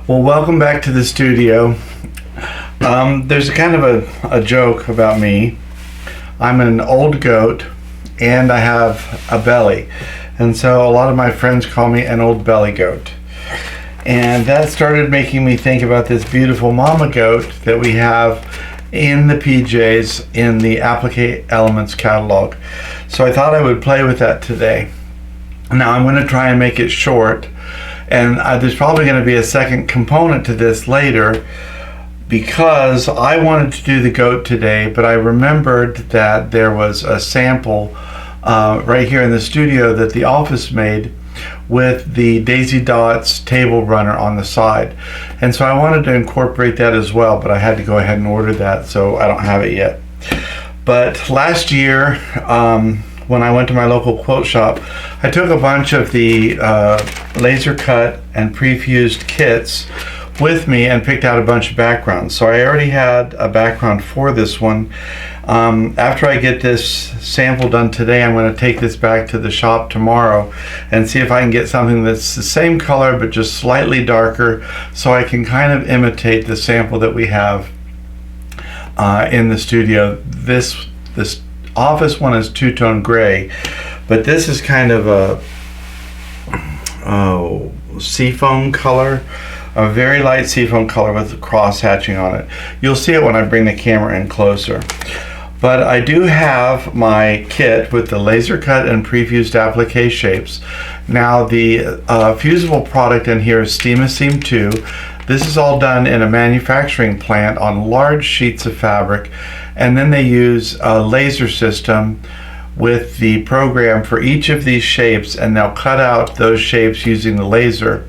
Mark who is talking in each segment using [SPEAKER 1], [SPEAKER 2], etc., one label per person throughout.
[SPEAKER 1] Well, welcome back to the studio. There's kind of a joke about me. I'm an old goat and I have a belly. And so a lot of my friends call me an old belly goat. And that started making me think about this beautiful mama goat that we have in the PJs in the Applique Elementz catalog. So I thought I would play with that today. Now I'm going to try and make it short. And there's probably going to be a second component to this later because I wanted to do the goat today, but I remembered that there was a sample right here in the studio that the office made with the Daisy Dots table runner on the side. And so I wanted to incorporate that as well, but I had to go ahead and order that, so I don't have it yet. But last year, when I went to my local quilt shop, I took a bunch of the laser cut and prefused kits with me and picked out a bunch of backgrounds. So I already had a background for this one. After I get this sample done today, I'm going to take this back to the shop tomorrow and see if I can get something that's the same color but just slightly darker, so I can kind of imitate the sample that we have in the studio. This office one is two-tone gray, but this is kind of a seafoam color, a very light seafoam color with cross hatching on it. You'll see it when I bring the camera in closer. But I do have my kit with the laser cut and prefused applique shapes. Now the fusible product in here is Steam 2. This is all done in a manufacturing plant on large sheets of fabric, and then they use a laser system with the program for each of these shapes, and they'll cut out those shapes using the laser,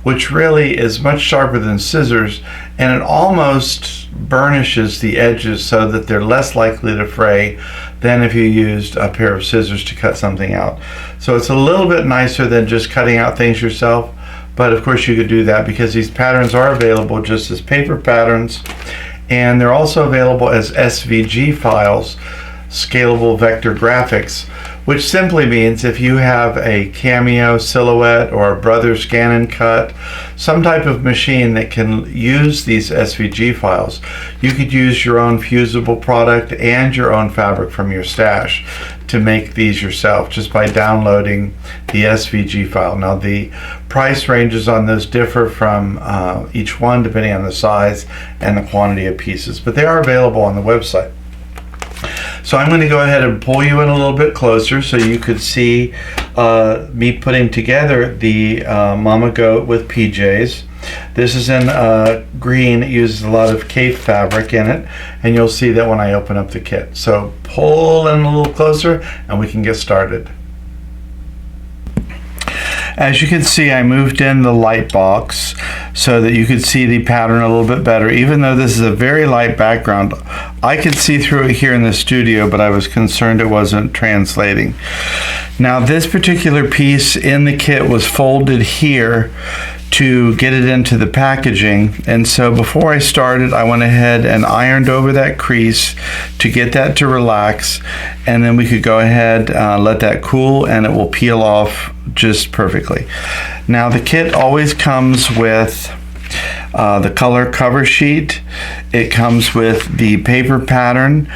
[SPEAKER 1] which really is much sharper than scissors, and it almost burnishes the edges so that they're less likely to fray than if you used a pair of scissors to cut something out. So it's a little bit nicer than just cutting out things yourself, but of course you could do that because these patterns are available just as paper patterns, and they're also available as SVG files, scalable vector graphics, which simply means if you have a Cameo, Silhouette, or a Brother Scan and Cut, some type of machine that can use these SVG files, you could use your own fusible product and your own fabric from your stash to make these yourself just by downloading the SVG file. Now the price ranges on those differ from each one depending on the size and the quantity of pieces, but they are available on the website. So I'm going to go ahead and pull you in a little bit closer so you could see me putting together the Mama Goat with PJs. This is in green. It uses a lot of cape fabric in it, and you'll see that when I open up the kit. So pull in a little closer and we can get started. As you can see, I moved in the light box so that you could see the pattern a little bit better. Even though this is a very light background, I could see through it here in the studio, but I was concerned it wasn't translating. Now this particular piece in the kit was folded here to get it into the packaging, and so before I started I went ahead and ironed over that crease to get that to relax, and then we could go ahead let that cool and it will peel off just perfectly. Now the kit always comes with the color cover sheet. It comes with the paper pattern.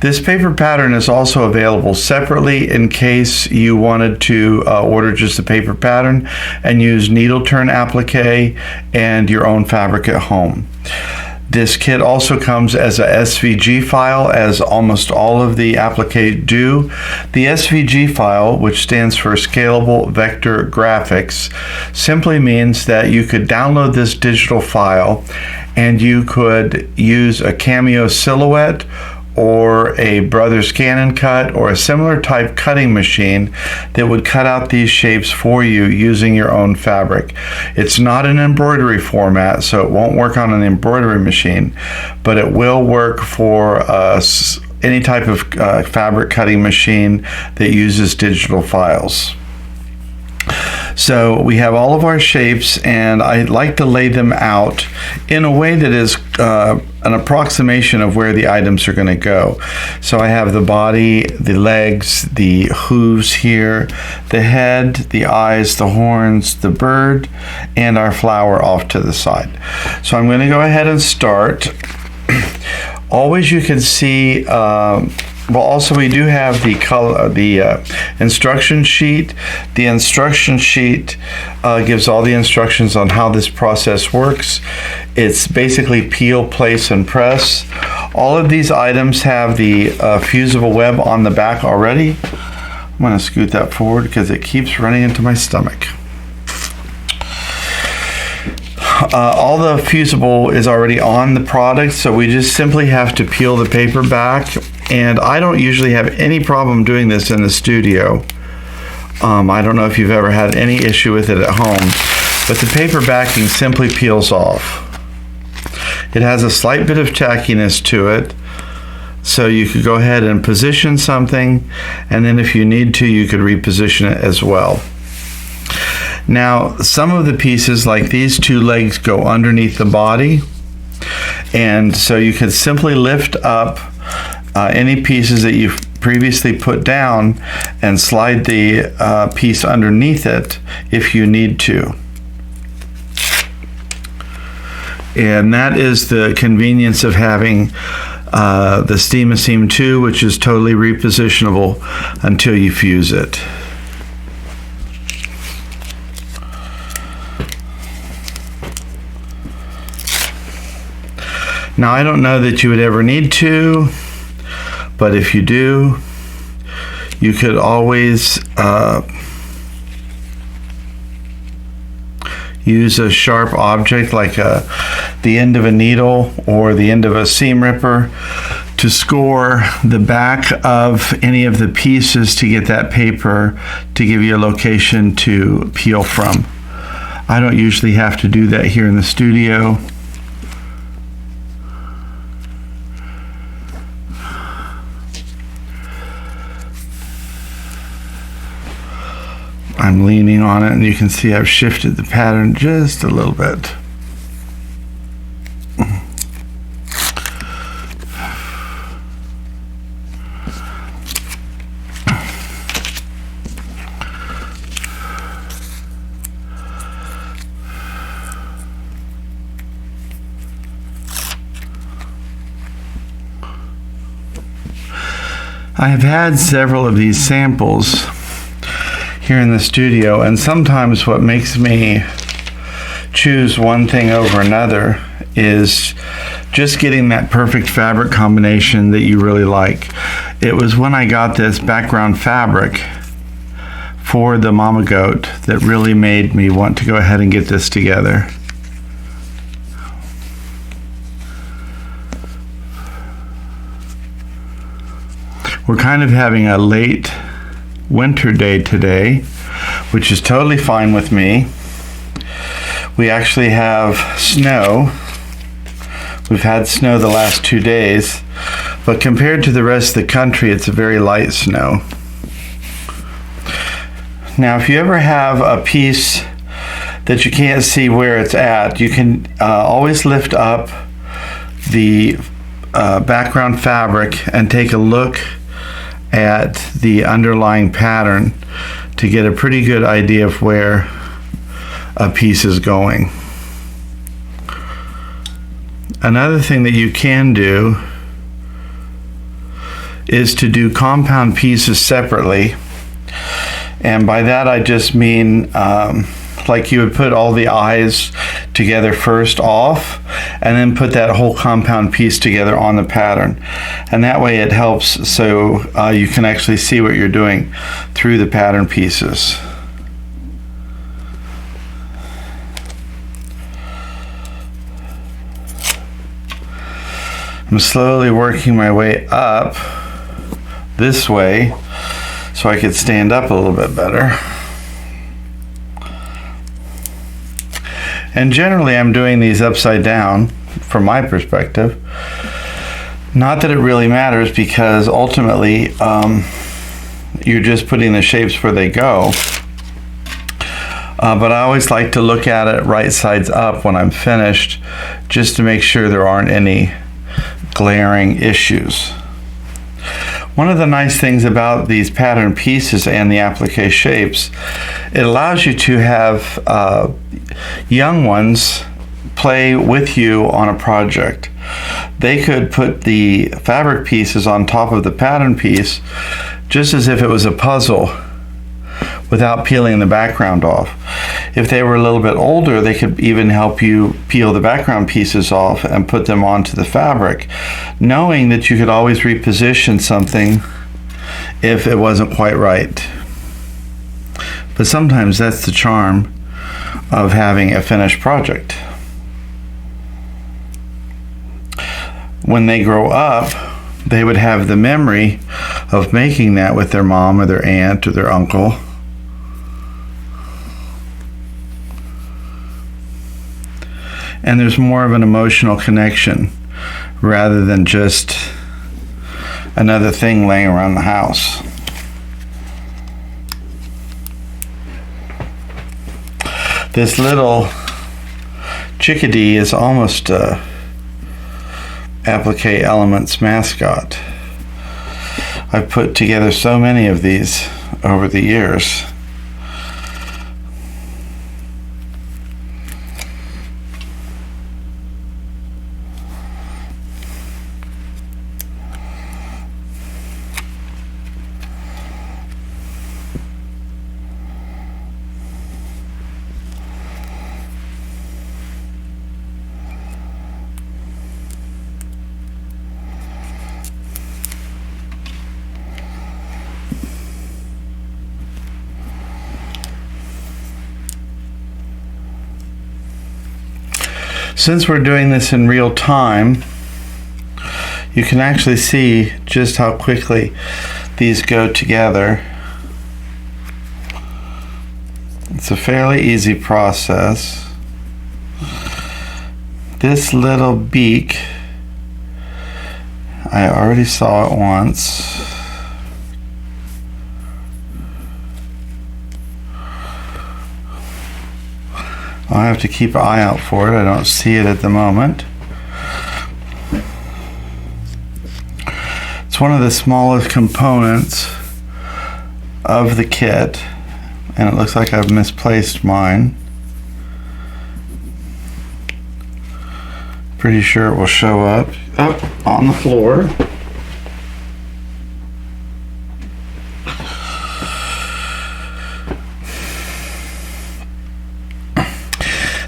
[SPEAKER 1] This paper pattern is also available separately in case you wanted to order just the paper pattern and use needle turn applique and your own fabric at home. This kit also comes as a SVG file, as almost all of the applique do. The SVG file, which stands for Scalable Vector Graphics, simply means that you could download this digital file and you could use a Cameo Silhouette or a Brother Scan and Cut or a similar type cutting machine that would cut out these shapes for you using your own fabric. It's not an embroidery format, so it won't work on an embroidery machine, but it will work for any type of fabric cutting machine that uses digital files. So we have all of our shapes, and I like to lay them out in a way that is an approximation of where the items are going to go. So I have the body, the legs, the hooves here, the head, the eyes, the horns, the bird, and our flower off to the side. So I'm going to go ahead and start. Always you can see, well, also we do have the color, the instruction sheet. The instruction sheet gives all the instructions on how this process works. It's basically peel, place, and press. All of these items have the fusible web on the back already. I'm going to scoot that forward because it keeps running into my stomach. All the fusible is already on the product, so we just simply have to peel the paper back. And I don't usually have any problem doing this in the studio. I don't know if you've ever had any issue with it at home, but the paper backing simply peels off. It has a slight bit of tackiness to it, so you could go ahead and position something, and then if you need to, you could reposition it as well. Now, some of the pieces, like these two legs, go underneath the body, and so you can simply lift up any pieces that you've previously put down and slide the piece underneath it if you need to. And that is the convenience of having the Steam-A-Seam 2, which is totally repositionable until you fuse it. Now, I don't know that you would ever need to, but if you do, you could always use a sharp object like the end of a needle or the end of a seam ripper to score the back of any of the pieces to get that paper to give you a location to peel from. I don't usually have to do that here in the studio. I'm leaning on it, and you can see I've shifted the pattern just a little bit. I have had several of these samples here in the studio, and sometimes what makes me choose one thing over another is just getting that perfect fabric combination that you really like. It was when I got this background fabric for the Mama Goat that really made me want to go ahead and get this together. We're kind of having a late winter day today, which is totally fine with me. We actually have snow. We've had snow the last 2 days, but compared to the rest of the country, it's a very light snow. Now, if you ever have a piece that you can't see where it's at, you can always lift up the background fabric and take a look at the underlying pattern to get a pretty good idea of where a piece is going. Another thing that you can do is to do compound pieces separately, and by that I just mean like you would put all the eyes together first off and then put that whole compound piece together on the pattern, and that way it helps so you can actually see what you're doing through the pattern pieces. I'm slowly working my way up this way so I could stand up a little bit better. And generally I'm doing these upside down from my perspective. Not that it really matters, because ultimately you're just putting the shapes where they go. But I always like to look at it right sides up when I'm finished, just to make sure there aren't any glaring issues. One of the nice things about these pattern pieces and the applique shapes, it allows you to have young ones play with you on a project. They could put the fabric pieces on top of the pattern piece just as if it was a puzzle without peeling the background off. If they were a little bit older, they could even help you peel the background pieces off and put them onto the fabric, knowing that you could always reposition something if it wasn't quite right. But sometimes that's the charm of having a finished project. When they grow up, they would have the memory of making that with their mom or their aunt or their uncle. And there's more of an emotional connection rather than just another thing laying around the house. This little chickadee is almost Applique Elementz mascot. I've put together so many of these over the years. Since we're doing this in real time, you can actually see just how quickly these go together. It's a fairly easy process. This little beak, I already saw it once. I'll have to keep an eye out for it. I don't see it at the moment. It's one of the smallest components of the kit, and it looks like I've misplaced mine. Pretty sure it will show up on the floor.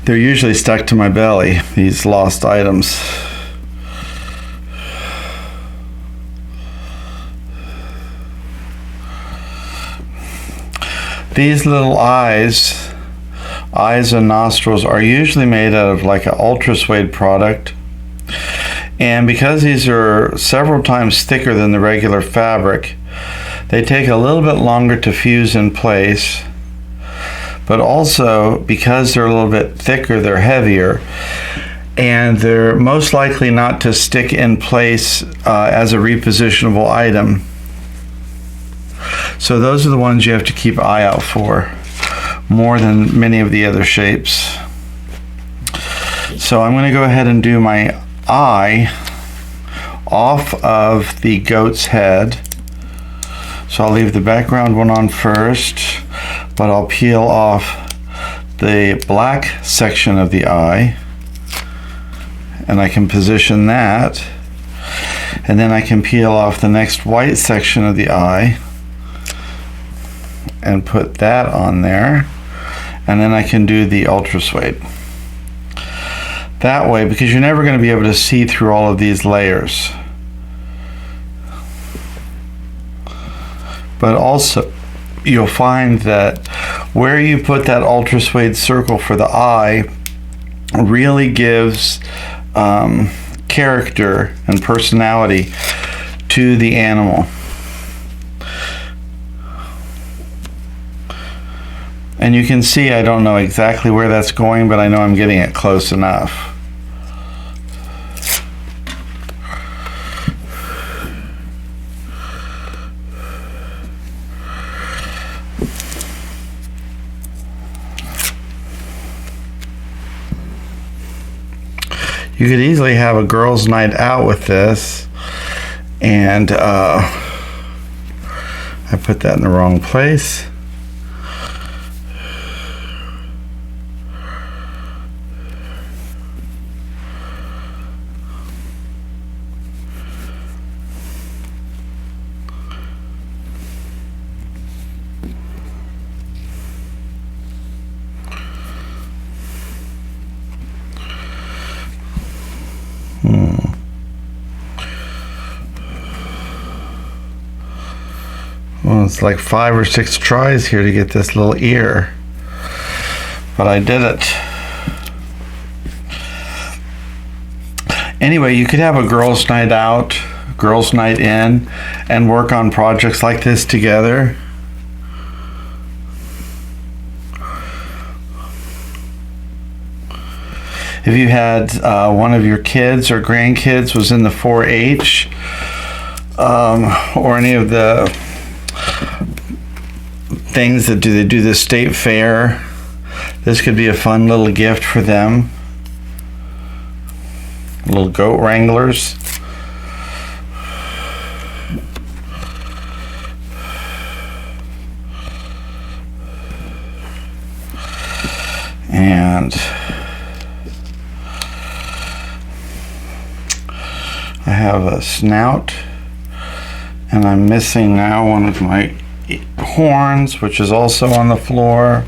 [SPEAKER 1] They're usually stuck to my belly, these lost items. These little eyes and nostrils are usually made out of like an ultra suede product. And because these are several times thicker than the regular fabric, they take a little bit longer to fuse in place. But also, because they're a little bit thicker, they're heavier, and they're most likely not to stick in place as a repositionable item. So those are the ones you have to keep an eye out for, more than many of the other shapes. So I'm going to go ahead and do my eye off of the goat's head. So I'll leave the background one on first, but I'll peel off the black section of the eye, and I can position that, and then I can peel off the next white section of the eye and put that on there, and then I can do the ultra suede. That way, because you're never going to be able to see through all of these layers. But also, you'll find that where you put that ultra suede circle for the eye really gives character and personality to the animal. And you can see I don't know exactly where that's going, but I know I'm getting it close enough. You could easily have a girls' night out with this, and I put that in the wrong place. Well, it's like 5 or 6 tries here to get this little ear, but I did it. Anyway, you could have a girls' night out, girls' night in, and work on projects like this together. If you had one of your kids or grandkids was in the 4-H or any of the things that they do the state fair, this could be a fun little gift for them. Little goat wranglers. And I have a snout, and I'm missing now one of my horns, which is also on the floor.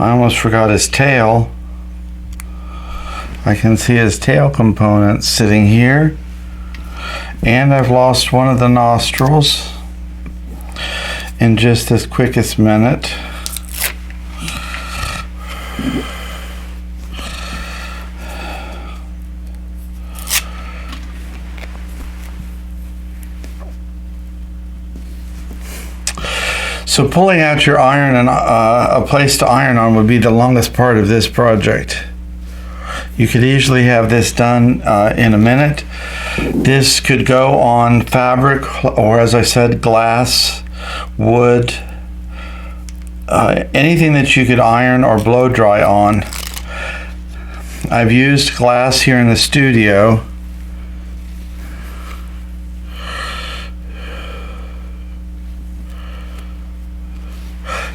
[SPEAKER 1] I almost forgot his tail. I can see his tail component sitting here. And I've lost one of the nostrils in just this quickest minute. So pulling out your iron and a place to iron on would be the longest part of this project. You could easily have this done in a minute. This could go on fabric, or as I said, glass, wood, anything that you could iron or blow dry on. I've used glass here in the studio.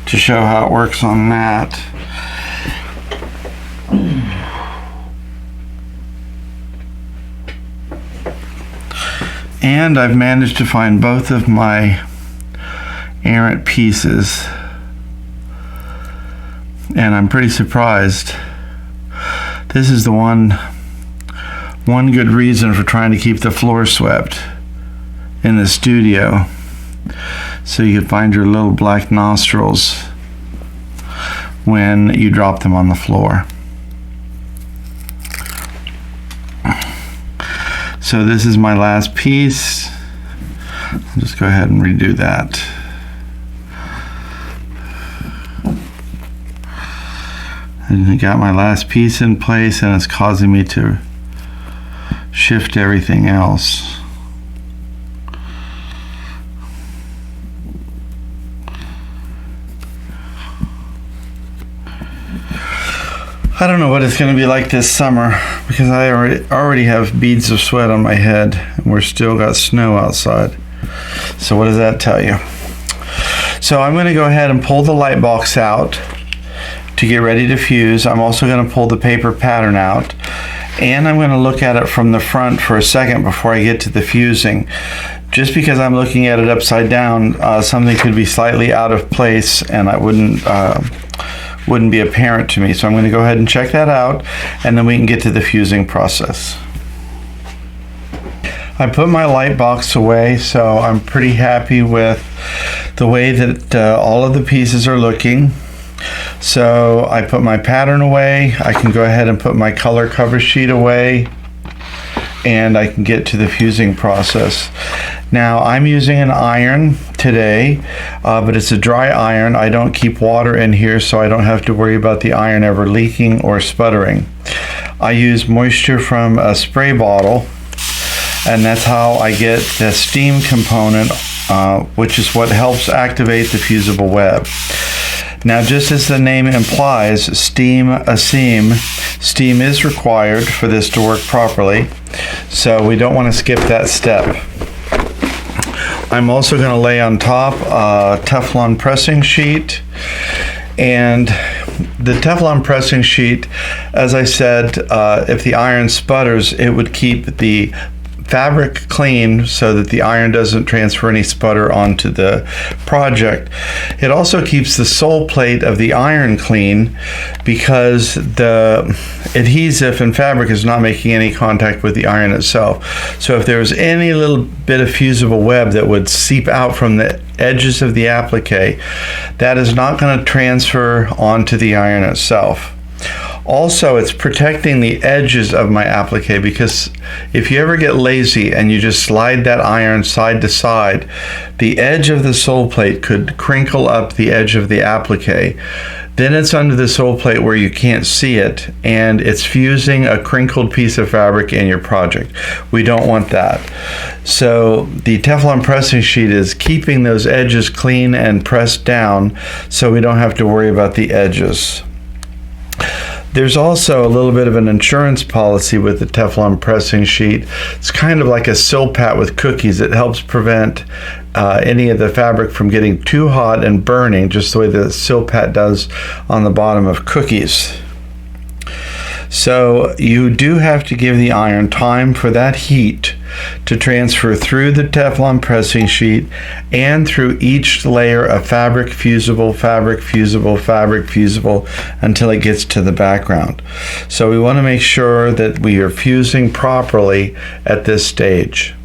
[SPEAKER 1] To show how it works on that. And I've managed to find both of my errant pieces, and I'm pretty surprised. This is the one good reason for trying to keep the floor swept in the studio, so you can find your little black nostrils when you drop them on the floor. So this is my last piece. I'll just go ahead and redo that. And I got my last piece in place, and it's causing me to shift everything else. I don't know what it's going to be like this summer, because I already have beads of sweat on my head, and we're still got snow outside. So what does that tell you? So I'm going to go ahead and pull the light box out to get ready to fuse. I'm also going to pull the paper pattern out, and I'm going to look at it from the front for a second before I get to the fusing. Just because I'm looking at it upside down, something could be slightly out of place, and I wouldn't be apparent to me. So I'm going to go ahead and check that out, and then we can get to the fusing process. I put my light box away, so I'm pretty happy with the way that all of the pieces are looking. So I put my pattern away. I can go ahead and put my color cover sheet away, and I can get to the fusing process. Now I'm using an iron today, but it's a dry iron. I don't keep water in here, so I don't have to worry about the iron ever leaking or sputtering. I use moisture from a spray bottle, and that's how I get the steam component, which is what helps activate the fusible web. Now, just as the name implies, steam a seam, steam is required for this to work properly, so we don't want to skip that step. I'm also going to lay on top a Teflon pressing sheet, and the Teflon pressing sheet, as I said, if the iron sputters, it would keep the fabric clean so that the iron doesn't transfer any sputter onto the project. It also keeps the sole plate of the iron clean because the adhesive and fabric is not making any contact with the iron itself. So if there was any little bit of fusible web that would seep out from the edges of the applique, that is not going to transfer onto the iron itself. Also, it's protecting the edges of my applique, because if you ever get lazy and you just slide that iron side to side, the edge of the sole plate could crinkle up the edge of the applique. Then it's under the sole plate where you can't see it, and it's fusing a crinkled piece of fabric in your project. We don't want that. So the Teflon pressing sheet is keeping those edges clean and pressed down so we don't have to worry about the edges. There's also a little bit of an insurance policy with the Teflon pressing sheet. It's kind of like a silpat with cookies. It helps prevent any of the fabric from getting too hot and burning, just the way the silpat does on the bottom of cookies. So you do have to give the iron time for that heat to transfer through the Teflon pressing sheet and through each layer of fabric fusible, fabric fusible, fabric fusible until it gets to the background. So we want to make sure that we are fusing properly at this stage.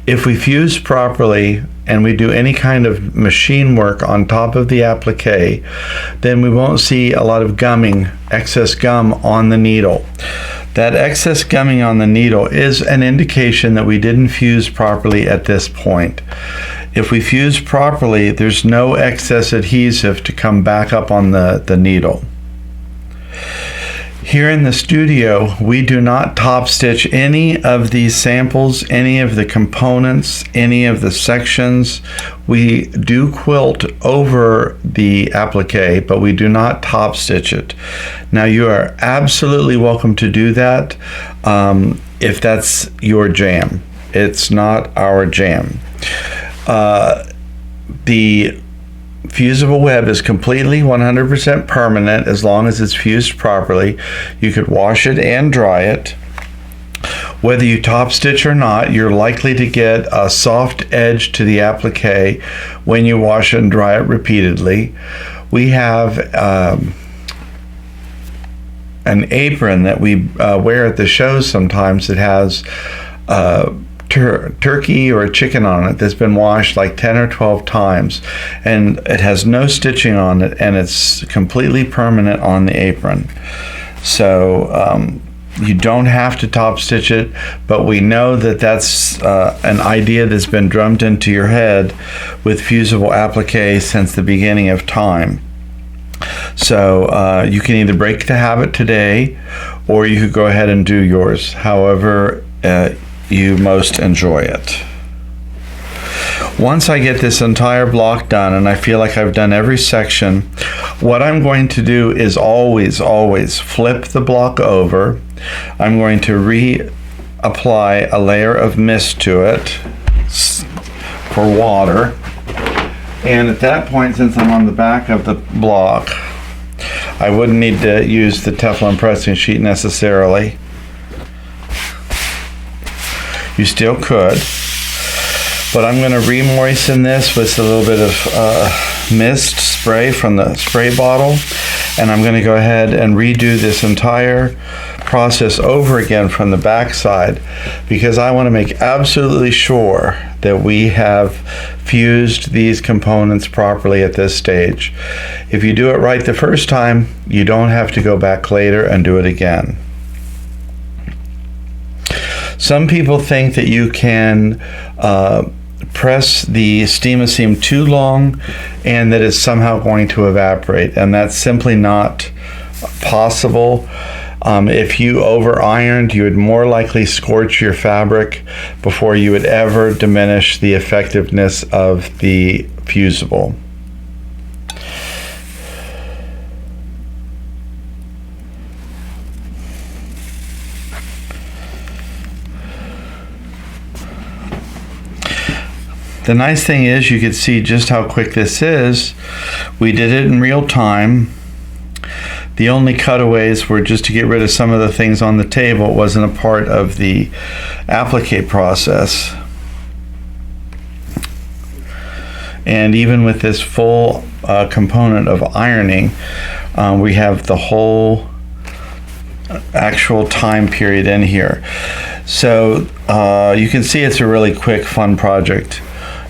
[SPEAKER 1] If we fuse properly and we do any kind of machine work on top of the applique, then we won't see a lot of gumming, excess gum on the needle. That excess gumming on the needle is an indication that we didn't fuse properly at this point. If we fuse properly, there's no excess adhesive to come back up on the needle. Here in the studio, we do not top stitch any of these samples, any of the components, any of the sections. We do quilt over the applique, but we do not top stitch it. Now, you are absolutely welcome to do that if that's your jam. It's not our jam. The fusible web is completely 100% permanent as long as it's fused properly. You could wash it and dry it. Whether you top stitch or not, you're likely to get a soft edge to the applique when you wash and dry it repeatedly. We have an apron that we wear at the shows sometimes that has turkey or a chicken on it that's been washed like 10 or 12 times, and it has no stitching on it, and it's completely permanent on the apron. So you don't have to top stitch it, but we know that that's an idea that's been drummed into your head with fusible applique since the beginning of time. So you can either break the habit today, or you could go ahead and do yours however you most enjoy it. Once I get this entire block done and I feel like I've done every section, what I'm going to do is always flip the block over. I'm going to reapply a layer of mist to it for water, and at that point, since I'm on the back of the block, I wouldn't need to use the Teflon pressing sheet necessarily. You still could, but I'm going to re-moisten this with a little bit of mist spray from the spray bottle, and I'm going to go ahead and redo this entire process over again from the back side, because I want to make absolutely sure that we have fused these components properly at this stage. If you do it right the first time, you don't have to go back later and do it again. Some people think that you can press the steam-a-seam too long and that it's somehow going to evaporate, and that's simply not possible. If you over ironed, you would more likely scorch your fabric before you would ever diminish the effectiveness of the fusible. The nice thing is you can see just how quick this is. We did it in real time. The only cutaways were just to get rid of some of the things on the table. It wasn't a part of the applique process. And even with this full component of ironing, we have the whole actual time period in here. So you can see it's a really quick, fun project.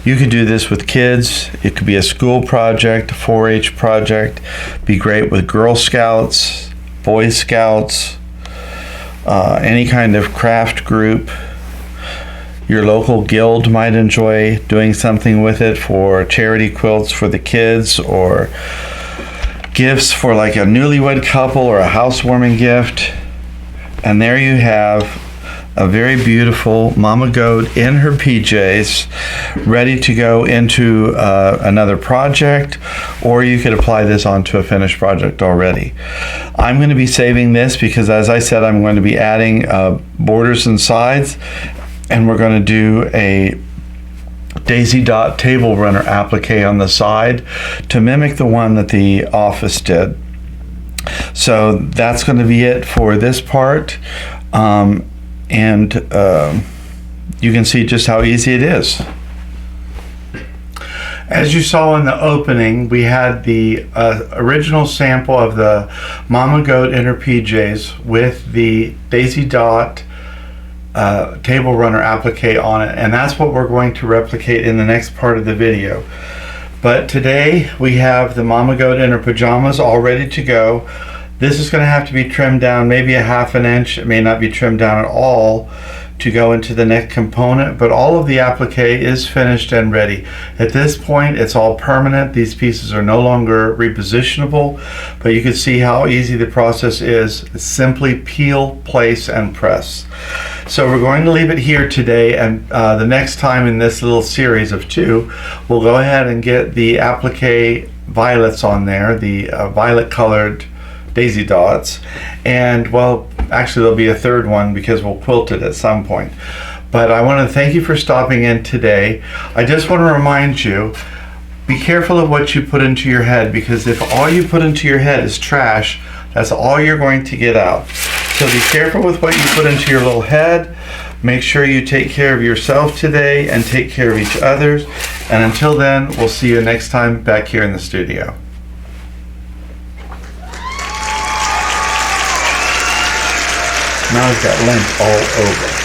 [SPEAKER 1] You could do this with kids. It could be a school project, a 4-H project. Be great with Girl Scouts, Boy Scouts, any kind of craft group. Your local guild might enjoy doing something with it for charity quilts for the kids, or gifts for like a newlywed couple or a housewarming gift. And there you have a very beautiful mama goat in her PJs, ready to go into another project, or you could apply this onto a finished project already. I'm going to be saving this because, as I said, I'm going to be adding borders and sides, and we're going to do a daisy dot table runner applique on the side to mimic the one that the office did. So that's going to be it for this part. And you can see just how easy it is. As you saw in the opening, we had the original sample of the Mama Goat in her PJs with the Daisy Dot table runner applique on it, and that's what we're going to replicate in the next part of the video. But today we have the Mama Goat in her pajamas all ready to go. This is going to have to be trimmed down maybe a ½ inch. It may not be trimmed down at all to go into the neck component, but all of the applique is finished and ready. At this point, it's all permanent. These pieces are no longer repositionable, but you can see how easy the process is. It's simply peel, place, and press. So we're going to leave it here today, and the next time in this little series of 2, we'll go ahead and get the applique violets on there, the violet colored daisy dots, and well, actually there'll be a third one because we'll quilt it at some point. But I want to thank you for stopping in today. I just want to remind you, be careful of what you put into your head, because if all you put into your head is trash, that's all you're going to get out. So be careful with what you put into your little head. Make sure you take care of yourself today and take care of each other. And until then, we'll see you next time back here in the studio. Now I've got lint all over.